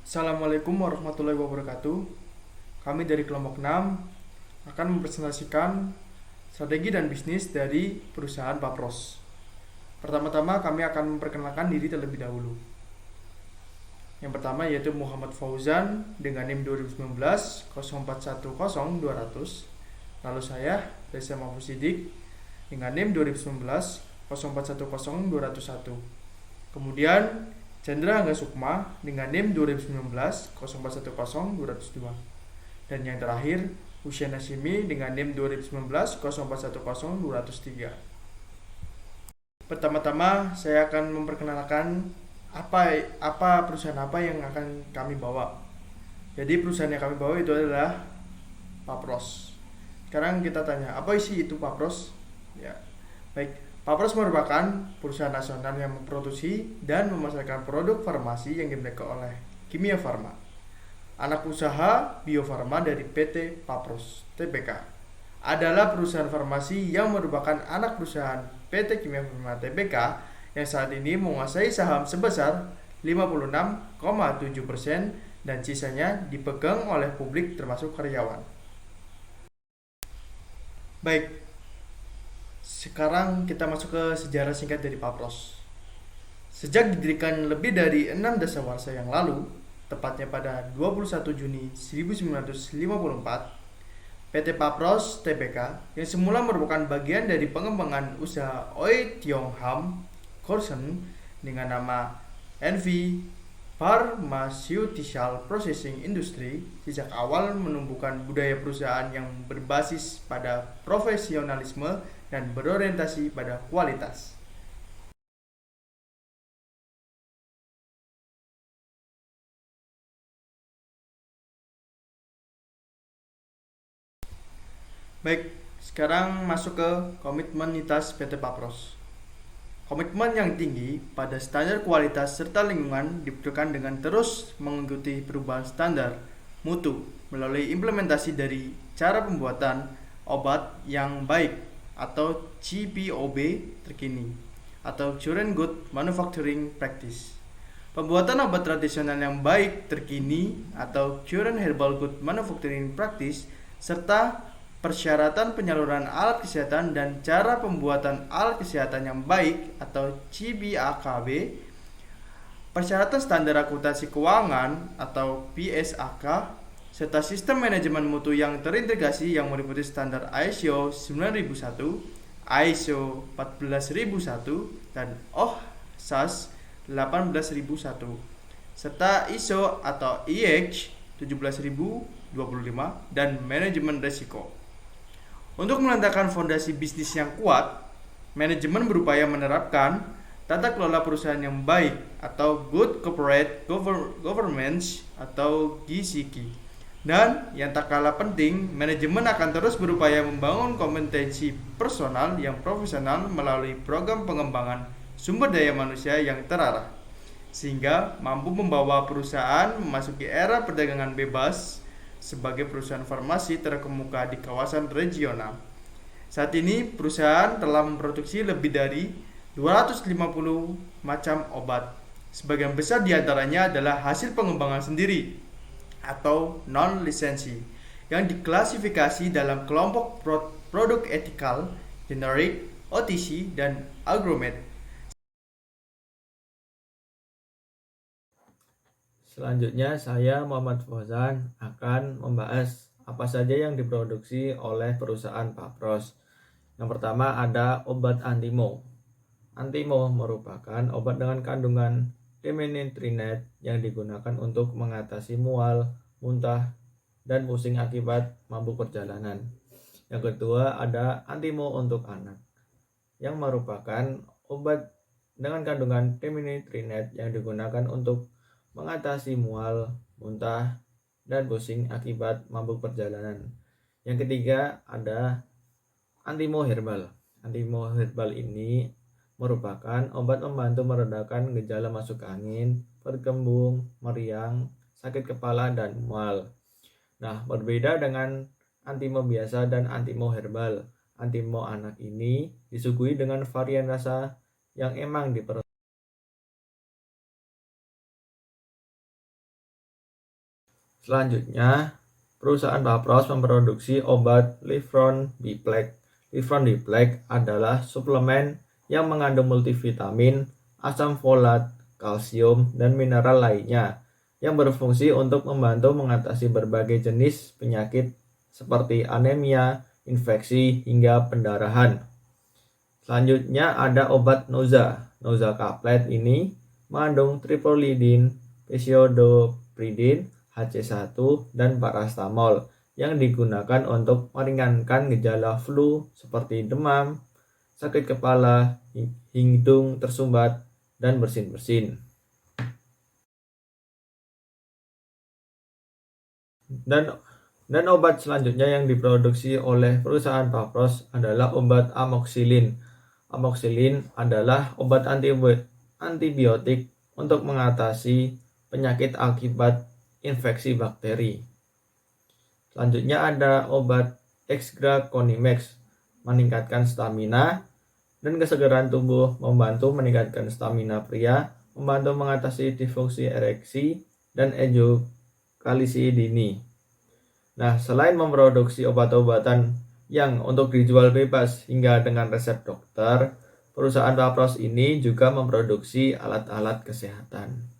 Assalamualaikum warahmatullahi wabarakatuh. Kami dari kelompok 6 akan mempresentasikan strategi dan bisnis dari perusahaan Papros. Pertama-tama kami akan memperkenalkan diri terlebih dahulu. Yang pertama yaitu Muhammad Fauzan dengan NIM 2019 0410 200. Lalu saya Reza Mahfuz Sidik dengan NIM 2019 0410 201. Kemudian Chandra Angga Sukma dengan NIM 2019 0410 202. Dan yang terakhir Hussein Hashimi dengan NIM 2019 0410 203. Pertama-tama saya akan memperkenalkan apa perusahaan apa yang akan kami bawa. Jadi perusahaan yang kami bawa itu adalah Papros. Sekarang kita tanya, apa isi itu Papros? Ya. Baik, Papros merupakan perusahaan nasional yang memproduksi dan memasarkan produk farmasi yang dimiliki oleh Kimia Farma, anak usaha Bio Farma dari PT Papros Tbk. Adalah perusahaan farmasi yang merupakan anak perusahaan PT Kimia Farma Tbk yang saat ini menguasai saham sebesar 56,7% dan sisanya dipegang oleh publik termasuk karyawan. Baik, sekarang kita masuk ke sejarah singkat dari Papros. Sejak didirikan lebih dari 6 dasawarsa yang lalu, tepatnya pada 21 Juni 1954, PT Papros Tbk yang semula merupakan bagian dari pengembangan usaha Oy Tiong Ham Corporation dengan nama NV Pharmaceutical Processing Industry, sejak awal menumbuhkan budaya perusahaan yang berbasis pada profesionalisme dan berorientasi pada kualitas. Baik, sekarang masuk ke komitmenitas PT Papros. Komitmen yang tinggi pada standar kualitas serta lingkungan dibutuhkan dengan terus mengikuti perubahan standar mutu melalui implementasi dari cara pembuatan obat yang baik atau GPOB terkini atau Current Good Manufacturing Practice. Pembuatan obat tradisional yang baik terkini atau Current Herbal Good Manufacturing Practice serta persyaratan penyaluran alat kesehatan dan cara pembuatan alat kesehatan yang baik atau CBAKB, persyaratan standar akuntansi keuangan atau PSAK, serta sistem manajemen mutu yang terintegrasi yang meliputi standar ISO 9001, ISO 14001, dan OHSAS 18001, serta ISO atau IEC 17025 dan manajemen risiko. Untuk meletakkan fondasi bisnis yang kuat, manajemen berupaya menerapkan tata kelola perusahaan yang baik atau Good Corporate Governance atau GCG. Dan yang tak kalah penting, manajemen akan terus berupaya membangun kompetensi personal yang profesional melalui program pengembangan sumber daya manusia yang terarah, sehingga mampu membawa perusahaan memasuki era perdagangan bebas sebagai perusahaan farmasi terkemuka di kawasan regional. Saat ini perusahaan telah memproduksi lebih dari 250 macam obat. Sebagian besar diantaranya adalah hasil pengembangan sendiri atau non-lisensi yang diklasifikasi dalam kelompok produk etikal, generik, OTC, dan agromed. Selanjutnya, saya Muhammad Fauzan akan membahas apa saja yang diproduksi oleh perusahaan Papros. Yang pertama ada obat Antimo. Antimo merupakan obat dengan kandungan dimethyltrinate yang digunakan untuk mengatasi mual, muntah, dan pusing akibat mabuk perjalanan. Yang kedua ada Antimo untuk anak, yang merupakan obat dengan kandungan dimethyltrinate yang digunakan untuk mengatasi mual, muntah, dan pusing akibat mabuk perjalanan. Yang ketiga ada Antimo Herbal. Antimo Herbal ini merupakan obat membantu meredakan gejala masuk angin, perut kembung, meriang, sakit kepala, dan mual. Nah, berbeda dengan Antimo biasa dan Antimo Herbal, Antimo anak ini disuguhi dengan varian rasa yang emang diperlukan Selanjutnya, perusahaan Papros memproduksi obat Livron Biplek. Livron Biplek adalah suplemen yang mengandung multivitamin, asam folat, kalsium, dan mineral lainnya yang berfungsi untuk membantu mengatasi berbagai jenis penyakit seperti anemia, infeksi, hingga pendarahan. Selanjutnya ada obat Noza. Noza Kaplet ini mengandung triprolidin, pseudoepridin, HC1, dan parastamol yang digunakan untuk meringankan gejala flu seperti demam, sakit kepala, hidung tersumbat, dan bersin-bersin. Dan obat selanjutnya yang diproduksi oleh perusahaan Papros adalah obat amoxilin. Amoxilin adalah obat antibiotik untuk mengatasi penyakit akibat infeksi bakteri. Selanjutnya ada obat Exgra Conimex, meningkatkan stamina dan kesegaran tubuh, membantu meningkatkan stamina pria, membantu mengatasi disfungsi ereksi dan ejakulasi dini. Nah, selain memproduksi obat-obatan yang untuk dijual bebas hingga dengan resep dokter, perusahaan Papros ini juga memproduksi alat-alat kesehatan.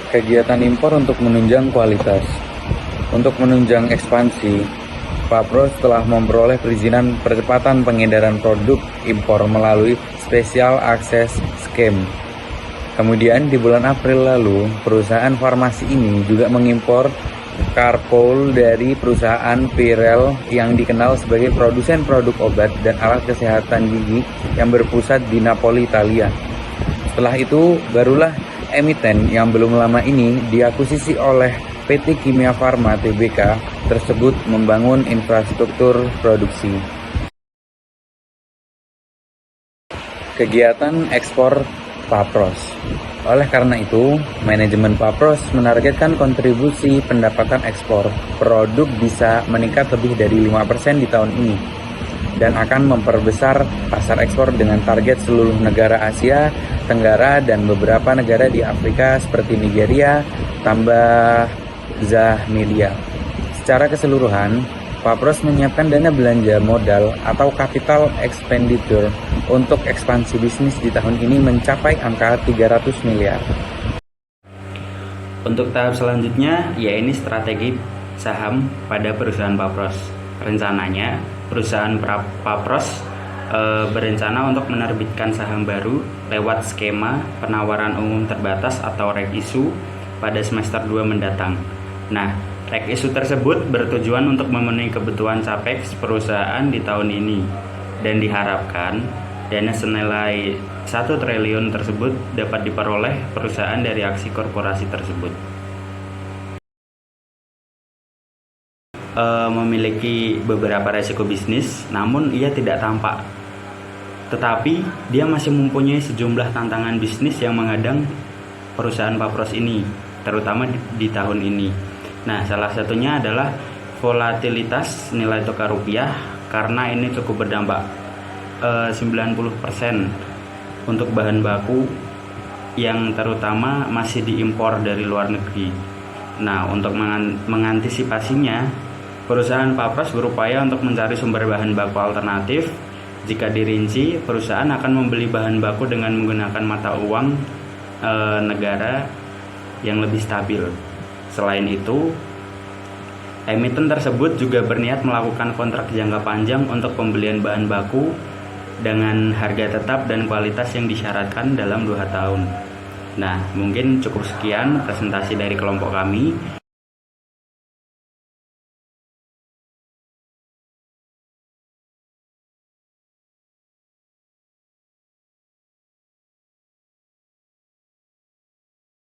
Kegiatan impor untuk menunjang kualitas. Untuk menunjang ekspansi, Papros telah memperoleh perizinan percepatan pengedaran produk impor melalui Special Access Scheme. Kemudian di bulan April lalu, perusahaan farmasi ini juga mengimpor Carpol dari perusahaan Purell yang dikenal sebagai produsen produk obat dan alat kesehatan gigi yang berpusat di Napoli, Italia. Setelah itu, barulah emiten yang belum lama ini diakuisisi oleh PT Kimia Farma Tbk tersebut membangun infrastruktur produksi. Kegiatan ekspor Papros. Oleh karena itu, manajemen Papros menargetkan kontribusi pendapatan ekspor produk bisa meningkat lebih dari 5% di tahun ini dan akan memperbesar pasar ekspor dengan target seluruh negara Asia Tenggara dan beberapa negara di Afrika seperti Nigeria, tambah Zambia. Secara keseluruhan, Papros menyiapkan dana belanja modal atau capital expenditure untuk ekspansi bisnis di tahun ini mencapai angka 300 miliar. Untuk tahap selanjutnya, yaitu strategi saham pada perusahaan Papros. Rencananya, perusahaan Papros berencana untuk menerbitkan saham baru lewat skema penawaran umum terbatas atau reg issue pada semester 2 mendatang. Nah, reg issue tersebut bertujuan untuk memenuhi kebutuhan capex perusahaan di tahun ini dan diharapkan dana senilai 1 triliun tersebut dapat diperoleh perusahaan dari aksi korporasi tersebut. Memiliki beberapa resiko bisnis, namun ia tidak tampak. Tetapi dia masih mempunyai sejumlah tantangan bisnis yang menghadang perusahaan Papros ini, terutama di tahun ini. Nah, salah satunya adalah volatilitas nilai tukar rupiah, karena ini cukup berdampak 90% untuk bahan baku yang terutama masih diimpor dari luar negeri. Nah, untuk mengantisipasinya, perusahaan Papros berupaya untuk mencari sumber bahan baku alternatif. Jika dirinci, perusahaan akan membeli bahan baku dengan menggunakan mata uang negara yang lebih stabil. Selain itu, emiten tersebut juga berniat melakukan kontrak jangka panjang untuk pembelian bahan baku dengan harga tetap dan kualitas yang disyaratkan dalam 2 tahun. Nah, mungkin cukup sekian presentasi dari kelompok kami.